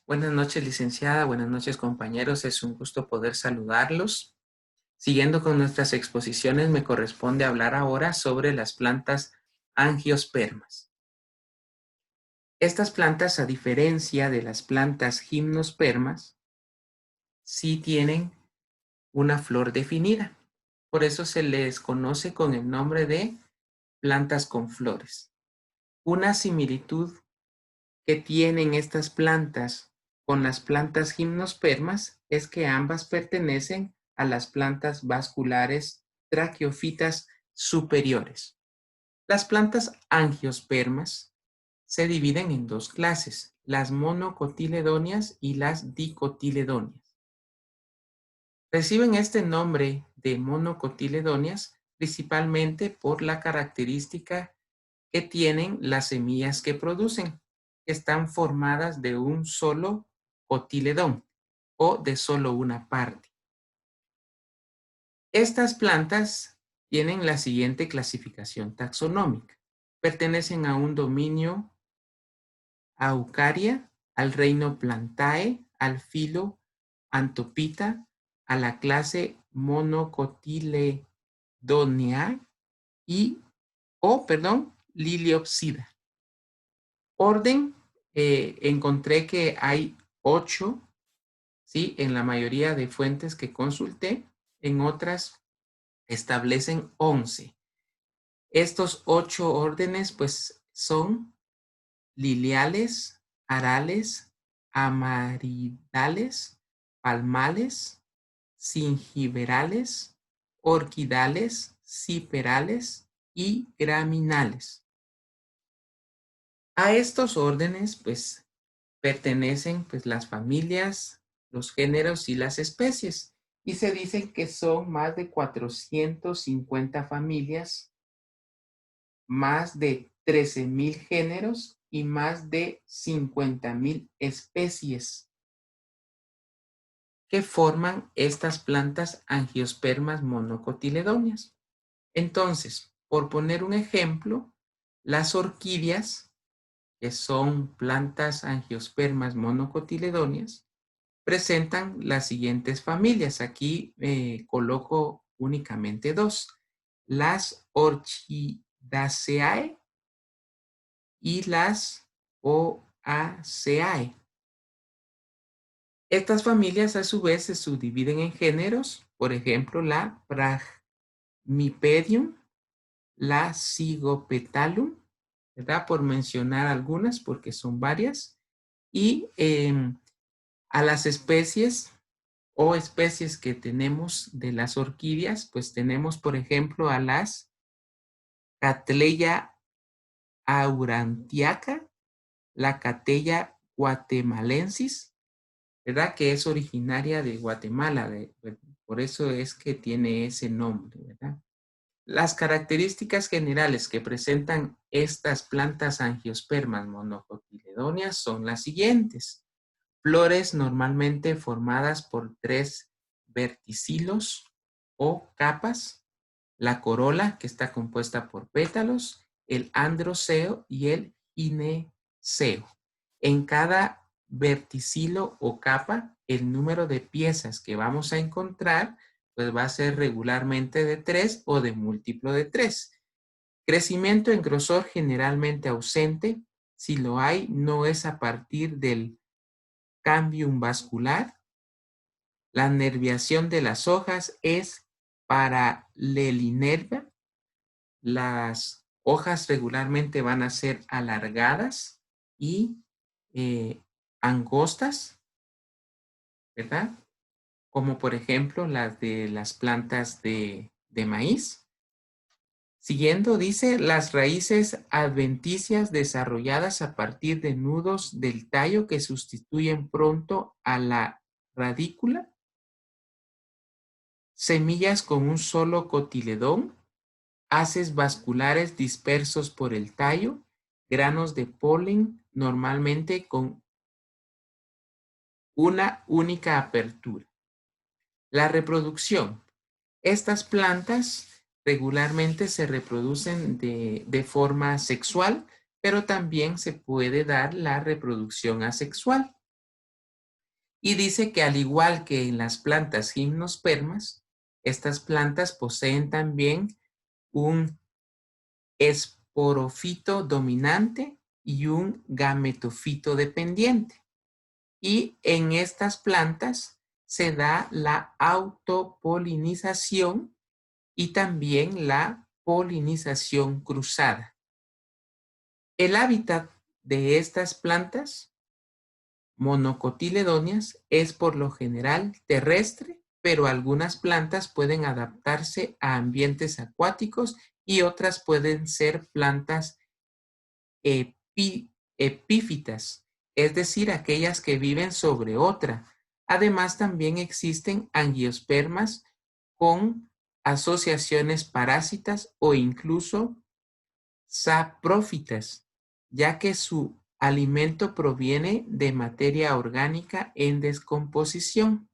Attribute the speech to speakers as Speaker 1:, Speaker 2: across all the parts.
Speaker 1: Buenas noches, licenciada. Buenas noches, compañeros. Es un gusto poder saludarlos. Siguiendo con nuestras exposiciones, me corresponde hablar ahora sobre las plantas angiospermas. Estas plantas, a diferencia de las plantas gimnospermas, sí tienen una flor definida. Por eso se les conoce con el nombre de plantas con flores. Una similitud que tienen estas plantas con las plantas gimnospermas es que ambas pertenecen a las plantas vasculares traqueófitas superiores. Las plantas angiospermas se dividen en dos clases, las monocotiledóneas y las dicotiledóneas. Reciben este nombre de monocotiledóneas principalmente por la característica que tienen las semillas que producen. Están formadas de un solo cotiledón o de solo una parte. Estas plantas tienen la siguiente clasificación taxonómica. Pertenecen a un dominio Araucaria, al reino Plantae, al filo Anthophyta, a la clase Monocotyledoneae y, Liliopsida. Orden, encontré que hay 8, ¿sí? En la mayoría de fuentes que consulté, en otras establecen 11. Estos 8 órdenes, pues, son liliales, arales, amaridales, palmales, gingiberales, orquidales, ciperales y graminales. A estos órdenes, pues, pertenecen pues las familias, los géneros y las especies. Y se dicen que son más de 450 familias, más de 13,000 géneros y más de 50,000 especies que forman estas plantas angiospermas monocotiledóneas. Entonces, por poner un ejemplo, las orquídeas, que son plantas angiospermas monocotiledóneas, presentan las siguientes familias. Aquí coloco únicamente dos. Las Orchidaceae y las Poaceae. Estas familias a su vez se subdividen en géneros, por ejemplo, la Brahmipedium, la Zygopetalum, ¿verdad? Por mencionar algunas, porque son varias. Y a las especies o especies que tenemos de las orquídeas, pues tenemos, por ejemplo, a las Cattleya aurantiaca, la Cattleya guatemalensis, ¿verdad? Que es originaria de Guatemala, por eso es que tiene ese nombre, ¿verdad? Las características generales que presentan estas plantas angiospermas monocotiledóneas son las siguientes. Flores normalmente formadas por 3 verticilos o capas, la corola que está compuesta por pétalos, el androceo y el gineceo. En cada verticilo o capa, el número de piezas que vamos a encontrar pues va a ser regularmente de 3 o de múltiplo de 3. Crecimiento en grosor generalmente ausente. Si lo hay, no es a partir del cambium vascular. La nerviación de las hojas es paralelinerva. Las hojas regularmente van a ser alargadas y angostas, ¿verdad? Como por ejemplo las de las plantas de maíz. Siguiendo, dice, las raíces adventicias desarrolladas a partir de nudos del tallo que sustituyen pronto a la radícula. Semillas con un solo cotiledón, haces vasculares dispersos por el tallo, granos de polen normalmente con una única apertura. La reproducción. Estas plantas regularmente se reproducen de forma sexual, pero también se puede dar la reproducción asexual. Y dice que al igual que en las plantas gimnospermas, estas plantas poseen también un esporofito dominante y un gametofito dependiente. Y en estas plantas se da la autopolinización y también la polinización cruzada. El hábitat de estas plantas monocotiledóneas es por lo general terrestre, pero algunas plantas pueden adaptarse a ambientes acuáticos y otras pueden ser plantas epífitas, es decir, aquellas que viven sobre otra. Además, también existen angiospermas con asociaciones parásitas o incluso saprófitas, ya que su alimento proviene de materia orgánica en descomposición.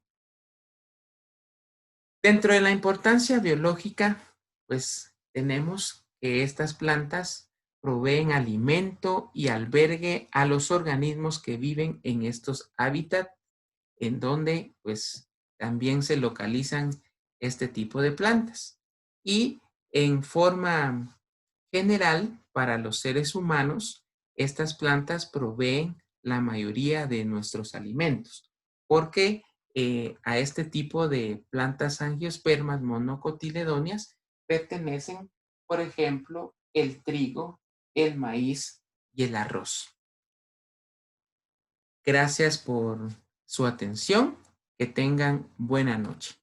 Speaker 1: Dentro de la importancia biológica, pues tenemos que estas plantas proveen alimento y albergue a los organismos que viven en estos hábitats, en donde pues también se localizan este tipo de plantas. Y en forma general, para los seres humanos, estas plantas proveen la mayoría de nuestros alimentos, porque a este tipo de plantas angiospermas monocotiledóneas pertenecen, por ejemplo, el trigo, el maíz y el arroz. Gracias por su atención. Que tengan buena noche.